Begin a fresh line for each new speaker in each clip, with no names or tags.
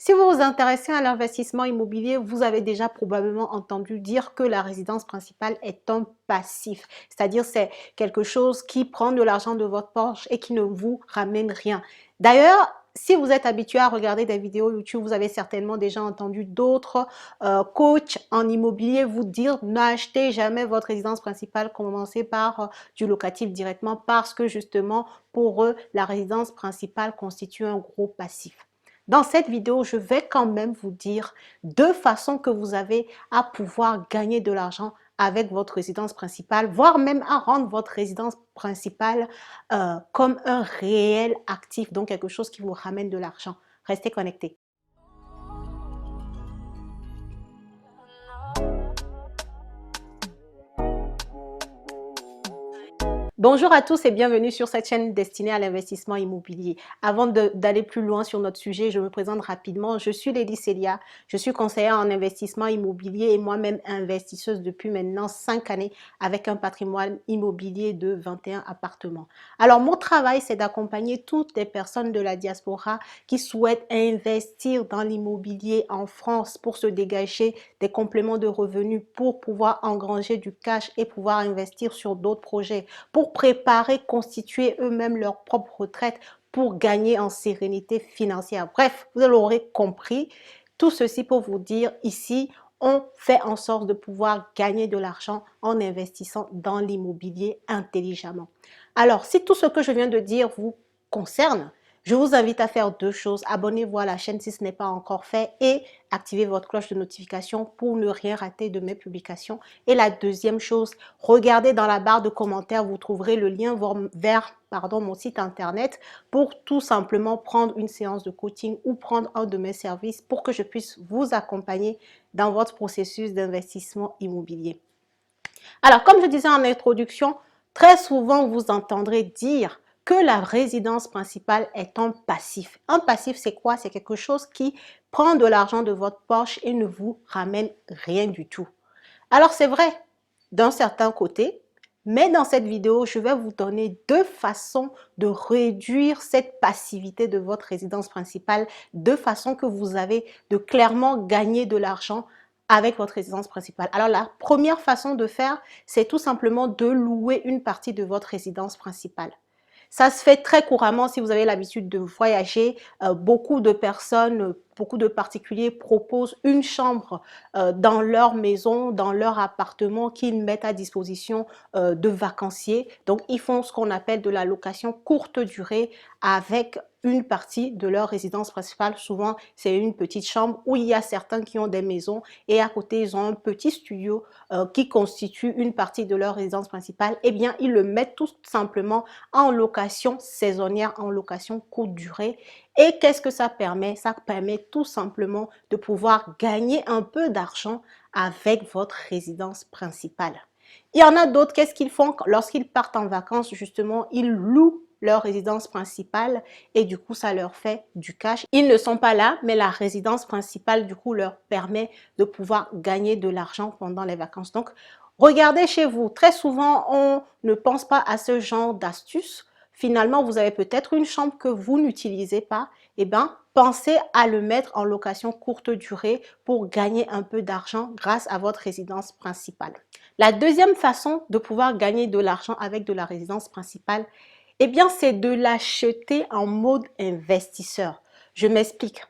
Si vous vous intéressez à l'investissement immobilier, vous avez déjà probablement entendu dire que la résidence principale est un passif. C'est-à-dire c'est quelque chose qui prend de l'argent de votre poche et qui ne vous ramène rien. D'ailleurs, si vous êtes habitué à regarder des vidéos YouTube, vous avez certainement déjà entendu d'autres coachs en immobilier vous dire n'achetez jamais votre résidence principale, commencez par du locatif directement parce que justement pour eux, la résidence principale constitue un gros passif. Dans cette vidéo, je vais quand même vous dire deux façons que vous avez à pouvoir gagner de l'argent avec votre résidence principale, voire même à rendre votre résidence principale comme un réel actif, donc quelque chose qui vous ramène de l'argent. Restez connectés. Bonjour à tous et bienvenue sur cette chaîne destinée à l'investissement immobilier. Avant d'aller plus loin sur notre sujet, je me présente rapidement. Je suis Lady Célia, je suis conseillère en investissement immobilier et moi-même investisseuse depuis maintenant 5 années avec un patrimoine immobilier de 21 appartements. Alors mon travail, c'est d'accompagner toutes les personnes de la diaspora qui souhaitent investir dans l'immobilier en France pour se dégager des compléments de revenus, pour pouvoir engranger du cash et pouvoir investir sur d'autres projets, pour préparer, constituer eux-mêmes leur propre retraite, pour gagner en sérénité financière. Bref, vous l'aurez compris, tout ceci pour vous dire ici, on fait en sorte de pouvoir gagner de l'argent en investissant dans l'immobilier intelligemment. Alors, si tout ce que je viens de dire vous concerne, je vous invite à faire deux choses. Abonnez-vous à la chaîne si ce n'est pas encore fait et activez votre cloche de notification pour ne rien rater de mes publications. Et la deuxième chose, regardez dans la barre de commentaires, vous trouverez le lien vers mon site internet pour tout simplement prendre une séance de coaching ou prendre un de mes services pour que je puisse vous accompagner dans votre processus d'investissement immobilier. Alors, comme je disais en introduction, très souvent vous entendrez dire que la résidence principale est un passif. Un passif, c'est quoi? C'est quelque chose qui prend de l'argent de votre poche et ne vous ramène rien du tout. Alors, c'est vrai d'un certain côté, mais dans cette vidéo, je vais vous donner deux façons de réduire cette passivité de votre résidence principale, deux façons que vous avez de clairement gagner de l'argent avec votre résidence principale. Alors la première façon de faire, c'est tout simplement de louer une partie de votre résidence principale. Ça se fait très couramment si vous avez l'habitude de voyager. Beaucoup de personnes, beaucoup de particuliers proposent une chambre dans leur maison, dans leur appartement qu'ils mettent à disposition de vacanciers. Donc, ils font ce qu'on appelle de la location courte durée avec une partie de leur résidence principale. Souvent, c'est une petite chambre où il y a certains qui ont des maisons et à côté, ils ont un petit studio qui constitue une partie de leur résidence principale. Eh bien, ils le mettent tout simplement en location saisonnière, en location courte durée. Et qu'est-ce que ça permet? Ça permet tout simplement de pouvoir gagner un peu d'argent avec votre résidence principale. Il y en a d'autres, qu'est-ce qu'ils font lorsqu'ils partent en vacances? Justement, ils louent leur résidence principale et du coup ça leur fait du cash. Ils ne sont pas là, mais la résidence principale du coup leur permet de pouvoir gagner de l'argent pendant les vacances. Donc regardez chez vous, très souvent on ne pense pas à ce genre d'astuces. Finalement vous avez peut-être une chambre que vous n'utilisez pas, et bien pensez à le mettre en location courte durée pour gagner un peu d'argent grâce à votre résidence principale. La deuxième façon de pouvoir gagner de l'argent avec de la résidence principale, eh bien, c'est de l'acheter en mode investisseur. Je m'explique.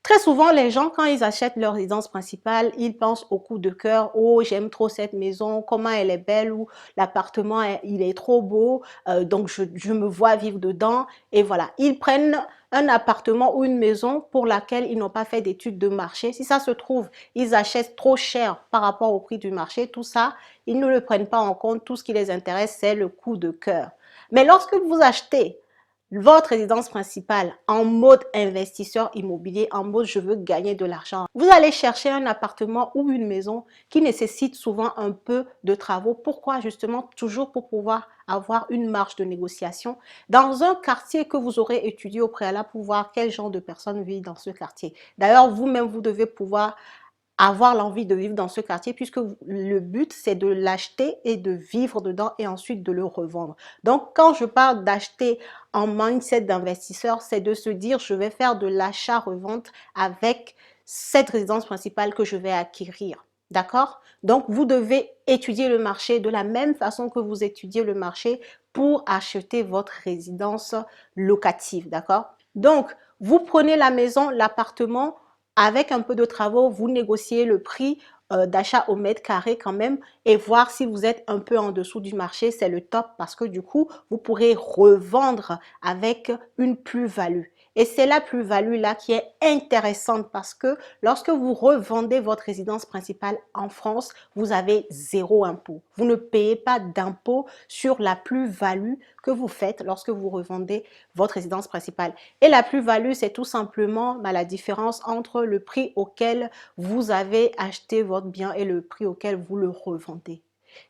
Très souvent, les gens, quand ils achètent leur résidence principale, ils pensent au coup de cœur. Oh, j'aime trop cette maison, comment elle est belle, ou l'appartement, il est trop beau, donc je me vois vivre dedans. Et voilà, ils prennent un appartement ou une maison pour laquelle ils n'ont pas fait d'études de marché. Si ça se trouve, ils achètent trop cher par rapport au prix du marché, tout ça, ils ne le prennent pas en compte. Tout ce qui les intéresse, c'est le coup de cœur. Mais lorsque vous achetez votre résidence principale en mode investisseur immobilier, en mode je veux gagner de l'argent, vous allez chercher un appartement ou une maison qui nécessite souvent un peu de travaux. Pourquoi? Justement, toujours pour pouvoir avoir une marge de négociation dans un quartier que vous aurez étudié au préalable pour voir quel genre de personnes vivent dans ce quartier. D'ailleurs, vous-même, vous devez pouvoir avoir l'envie de vivre dans ce quartier puisque le but, c'est de l'acheter et de vivre dedans et ensuite de le revendre. Donc, quand je parle d'acheter en mindset d'investisseur, c'est de se dire, je vais faire de l'achat-revente avec cette résidence principale que je vais acquérir. D'accord? Donc, vous devez étudier le marché de la même façon que vous étudiez le marché pour acheter votre résidence locative. D'accord? Donc, vous prenez la maison, l'appartement, avec un peu de travaux, vous négociez le prix d'achat au mètre carré quand même et voir si vous êtes un peu en dessous du marché, c'est le top parce que du coup, vous pourrez revendre avec une plus-value. Et c'est la plus-value là qui est intéressante parce que lorsque vous revendez votre résidence principale en France, vous avez zéro impôt. Vous ne payez pas d'impôt sur la plus-value que vous faites lorsque vous revendez votre résidence principale. Et la plus-value, c'est tout simplement la différence entre le prix auquel vous avez acheté votre bien et le prix auquel vous le revendez.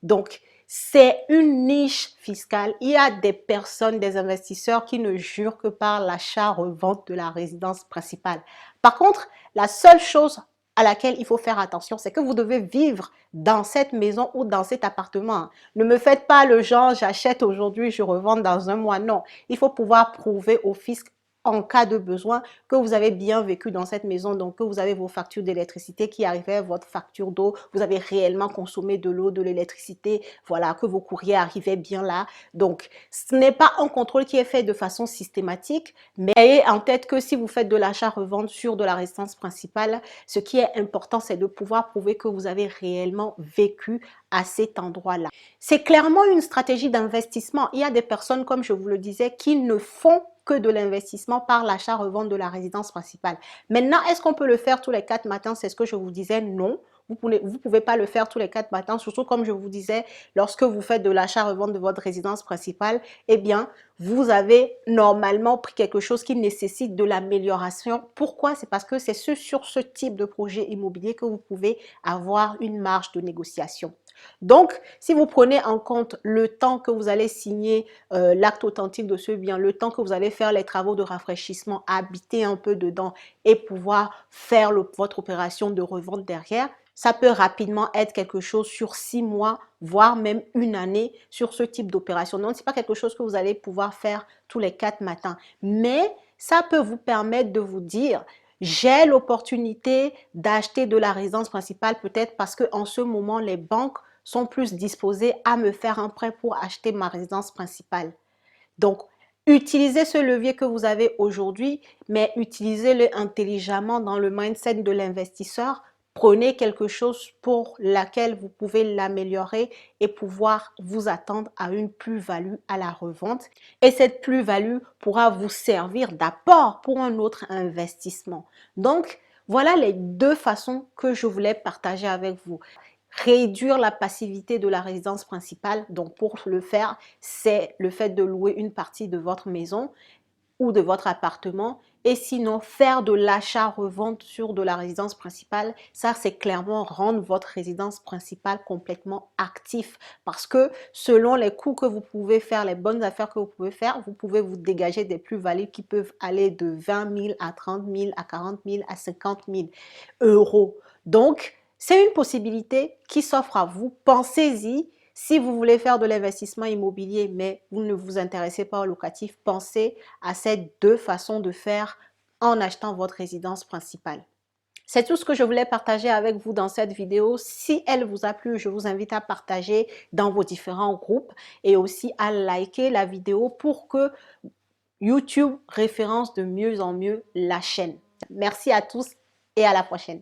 Donc, c'est une niche fiscale. Il y a des personnes, des investisseurs qui ne jurent que par l'achat-revente de la résidence principale. Par contre, la seule chose à laquelle il faut faire attention, c'est que vous devez vivre dans cette maison ou dans cet appartement. Ne me faites pas le genre, j'achète aujourd'hui, je revends dans un mois. Non, il faut pouvoir prouver au fisc en cas de besoin que vous avez bien vécu dans cette maison, donc que vous avez vos factures d'électricité qui arrivaient, votre facture d'eau, vous avez réellement consommé de l'eau, de l'électricité, voilà, que vos courriers arrivaient bien là. Donc, ce n'est pas un contrôle qui est fait de façon systématique, mais ayez en tête que si vous faites de l'achat-revente sur de la résidence principale, ce qui est important, c'est de pouvoir prouver que vous avez réellement vécu à cet endroit-là. C'est clairement une stratégie d'investissement. Il y a des personnes, comme je vous le disais, qui ne font que de l'investissement par l'achat-revente de la résidence principale. Maintenant, est-ce qu'on peut le faire tous les 4 matins? C'est ce que je vous disais, non. Vous pouvez pas le faire tous les 4 matins, surtout comme je vous disais, lorsque vous faites de l'achat-revente de votre résidence principale, eh bien, vous avez normalement pris quelque chose qui nécessite de l'amélioration. Pourquoi? C'est parce que c'est sur ce type de projet immobilier que vous pouvez avoir une marge de négociation. Donc, si vous prenez en compte le temps que vous allez signer l'acte authentique de ce bien, le temps que vous allez faire les travaux de rafraîchissement, habiter un peu dedans et pouvoir faire votre opération de revente derrière, ça peut rapidement être quelque chose sur 6 mois, voire même une année sur ce type d'opération. Donc, ce n'est pas quelque chose que vous allez pouvoir faire tous les 4 matins. Mais ça peut vous permettre de vous dire, j'ai l'opportunité d'acheter de la résidence principale peut-être parce qu'en ce moment, les banques sont plus disposées à me faire un prêt pour acheter ma résidence principale. Donc, utilisez ce levier que vous avez aujourd'hui, mais utilisez-le intelligemment dans le mindset de l'investisseur. Prenez quelque chose pour laquelle vous pouvez l'améliorer et pouvoir vous attendre à une plus-value à la revente. Et cette plus-value pourra vous servir d'apport pour un autre investissement. Donc, voilà les 2 façons que je voulais partager avec vous. Réduire la passivité de la résidence principale. Donc, pour le faire, c'est le fait de louer une partie de votre maison ou de votre appartement. Et sinon, faire de l'achat-revente sur de la résidence principale, ça, c'est clairement rendre votre résidence principale complètement active. Parce que selon les coûts que vous pouvez faire, les bonnes affaires que vous pouvez faire, vous pouvez vous dégager des plus-values qui peuvent aller de 20 000 à 30 000, à 40 000, à 50 000 euros. Donc, c'est une possibilité qui s'offre à vous. Pensez-y. Si vous voulez faire de l'investissement immobilier, mais vous ne vous intéressez pas au locatif, pensez à ces 2 façons de faire en achetant votre résidence principale. C'est tout ce que je voulais partager avec vous dans cette vidéo. Si elle vous a plu, je vous invite à partager dans vos différents groupes et aussi à liker la vidéo pour que YouTube référence de mieux en mieux la chaîne. Merci à tous et à la prochaine.